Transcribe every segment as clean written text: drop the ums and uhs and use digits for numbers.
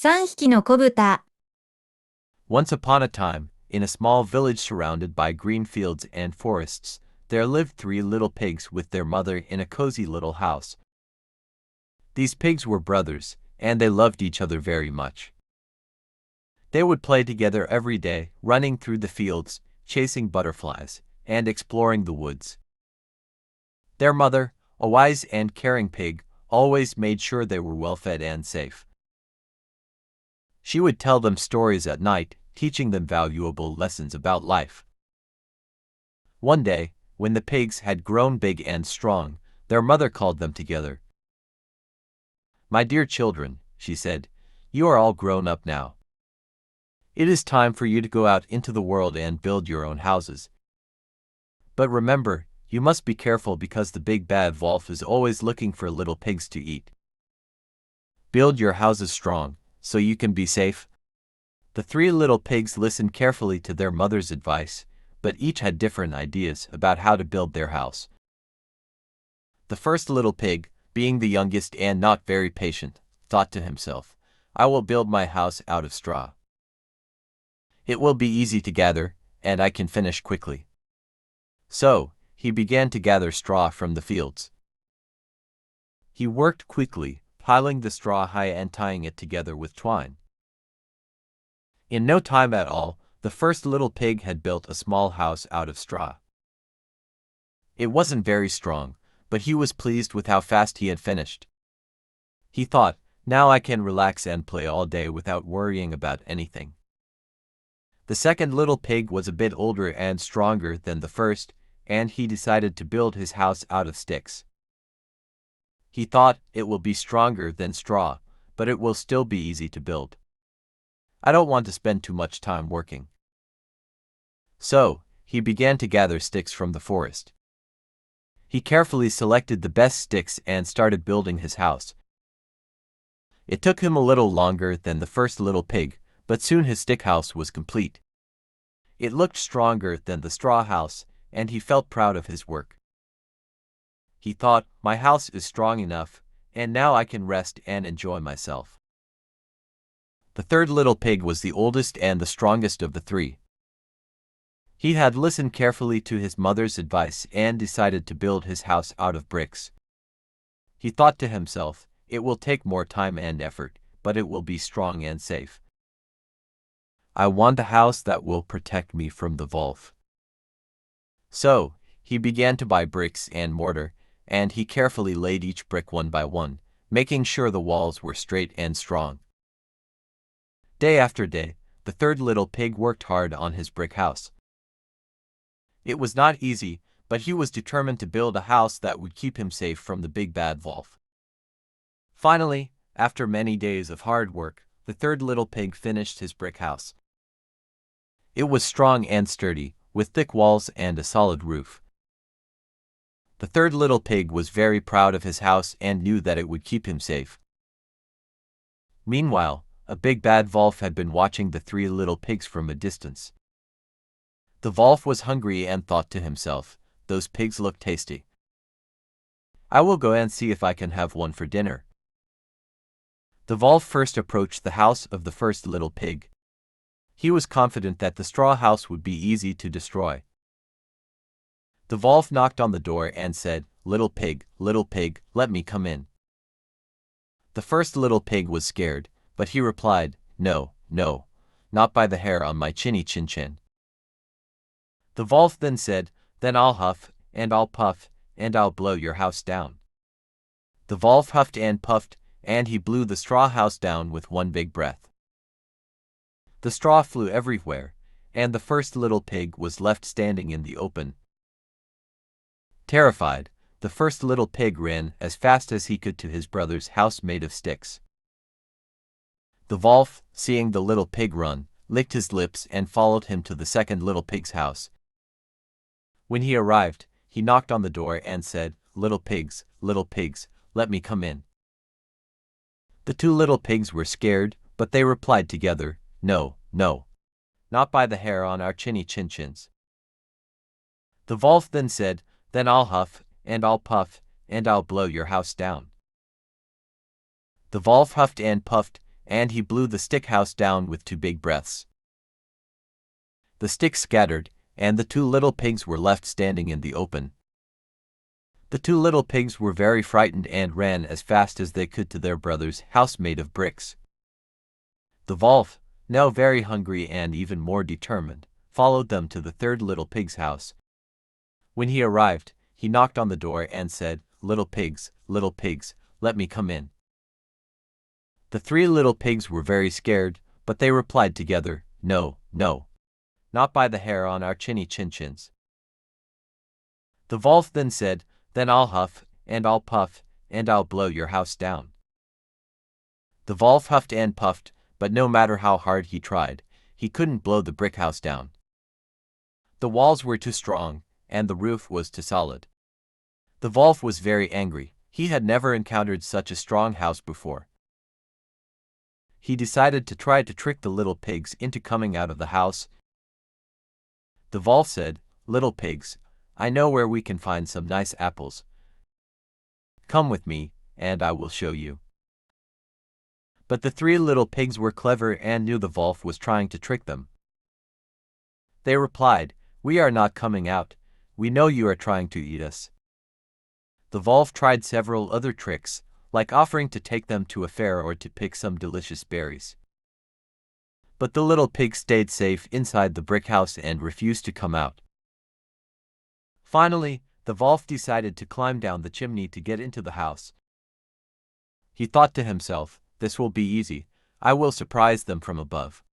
3匹の子豚。 Once upon a time, in a small village surrounded by green fields and forests, there lived 3 little pigs with their mother in a cozy little house. These pigs were brothers, and they loved each other very much. They would play together every day, running through the fields, chasing butterflies, and exploring the woods. Their mother, a wise and caring pig, always made sure they were well fed and safe. She would tell them stories at night, teaching them valuable lessons about life. One day, when the pigs had grown big and strong, their mother called them together. "My dear children," she said, "you are all grown up now. It is time for you to go out into the world and build your own houses. But remember, you must be careful because the big bad wolf is always looking for little pigs to eat. Build your houses strong, so you can be safe." The 3 little pigs listened carefully to their mother's advice, but each had different ideas about how to build their house. The first little pig, being the youngest and not very patient, thought to himself, "I will build my house out of straw. It will be easy to gather, and I can finish quickly." So, he began to gather straw from the fields. He worked quickly, piling the straw high and tying it together with twine. In no time at all, the first little pig had built a small house out of straw. It wasn't very strong, but he was pleased with how fast he had finished. He thought, "Now I can relax and play all day without worrying about anything." The second little pig was a bit older and stronger than the first, and he decided to build his house out of sticks. He thought, "It will be stronger than straw, but it will still be easy to build. I don't want to spend too much time working." So, he began to gather sticks from the forest. He carefully selected the best sticks and started building his house. It took him a little longer than the first little pig, but soon his stick house was complete. It looked stronger than the straw house, and he felt proud of his work. He thought, "My house is strong enough, and now I can rest and enjoy myself." The third little pig was the oldest and the strongest of the 3. He had listened carefully to his mother's advice and decided to build his house out of bricks. He thought to himself, "It will take more time and effort, but it will be strong and safe. I want a house that will protect me from the wolf." So, he began to buy bricks and mortar, and he carefully laid each brick one by one, making sure the walls were straight and strong. Day after day, the third little pig worked hard on his brick house. It was not easy, but he was determined to build a house that would keep him safe from the big bad wolf. Finally, after many days of hard work, the third little pig finished his brick house. It was strong and sturdy, with thick walls and a solid roof. The third little pig was very proud of his house and knew that it would keep him safe. Meanwhile, a big bad wolf had been watching the 3 little pigs from a distance. The wolf was hungry and thought to himself, "Those pigs look tasty. I will go and see if I can have one for dinner." The wolf first approached the house of the first little pig. He was confident that the straw house would be easy to destroy. The wolf knocked on the door and said, little pig, let me come in." The first little pig was scared, but he replied, "No, no, not by the hair on my chinny chin." The wolf then said, "Then I'll huff, and I'll puff, and I'll blow your house down." The wolf huffed and puffed, and he blew the straw house down with one big breath. The straw flew everywhere, and the first little pig was left standing in the open. Terrified, the first little pig ran as fast as he could to his brother's house made of sticks. The wolf, seeing the little pig run, licked his lips and followed him to the second little pig's house. When he arrived, he knocked on the door and said, little pigs, let me come in." The 2 little pigs were scared, but they replied together, "No, no, not by the hair on our chinny chins." The wolf then said, "Then I'll huff, and I'll puff, and I'll blow your house down." The wolf huffed and puffed, and he blew the stick house down with 2 big breaths. The sticks scattered, and the 2 little pigs were left standing in the open. The 2 little pigs were very frightened and ran as fast as they could to their brother's house made of bricks. The wolf, now very hungry and even more determined, followed them to the 3rd little pig's house. When he arrived, he knocked on the door and said, little pigs, let me come in." The 3 little pigs were very scared, but they replied together, "No, no. Not by the hair on our chinny chin-chins." The wolf then said, "Then I'll huff, and I'll puff, and I'll blow your house down." The wolf huffed and puffed, but no matter how hard he tried, he couldn't blow the brick house down. The walls were too strong, and the roof was too solid. The wolf was very angry. He had never encountered such a strong house before. He decided to try to trick the little pigs into coming out of the house. The wolf said, "Little pigs, I know where we can find some nice apples. Come with me, and I will show you." But the 3 little pigs were clever and knew the wolf was trying to trick them. They replied, "We are not coming out. We know you are trying to eat us." The wolf tried several other tricks, like offering to take them to a fair or to pick some delicious berries. But the little pigs stayed safe inside the brick house and refused to come out. Finally, the wolf decided to climb down the chimney to get into the house. He thought to himself, "This will be easy. I will surprise them from above."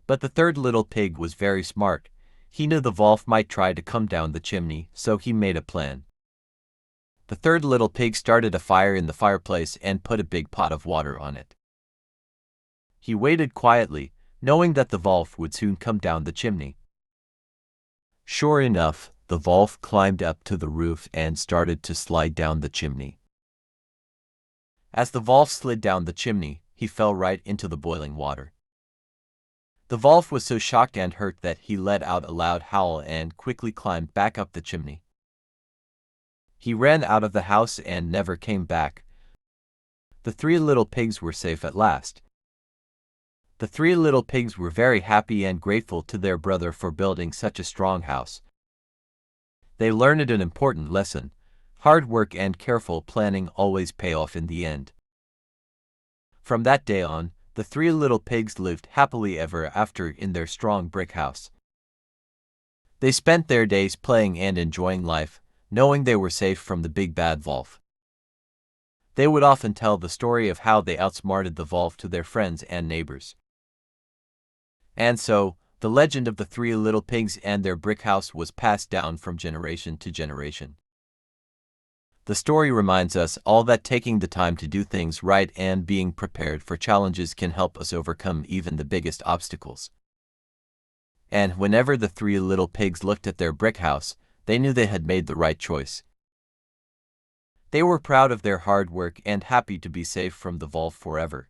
But the 3rd little pig was very smart. He knew the wolf might try to come down the chimney, so he made a plan. The 3rd little pig started a fire in the fireplace and put a big pot of water on it. He waited quietly, knowing that the wolf would soon come down the chimney. Sure enough, the wolf climbed up to the roof and started to slide down the chimney. As the wolf slid down the chimney, he fell right into the boiling water. The wolf was so shocked and hurt that he let out a loud howl and quickly climbed back up the chimney. He ran out of the house and never came back. The 3 little pigs were safe at last. The 3 little pigs were very happy and grateful to their brother for building such a strong house. They learned an important lesson: hard work and careful planning always pay off in the end. From that day on, the 3 little pigs lived happily ever after in their strong brick house. They spent their days playing and enjoying life, knowing they were safe from the big bad wolf. They would often tell the story of how they outsmarted the wolf to their friends and neighbors. And so, the legend of the 3 little pigs and their brick house was passed down from generation to generation. The story reminds us all that taking the time to do things right and being prepared for challenges can help us overcome even the biggest obstacles. And whenever the 3 little pigs looked at their brick house, they knew they had made the right choice. They were proud of their hard work and happy to be safe from the wolf forever.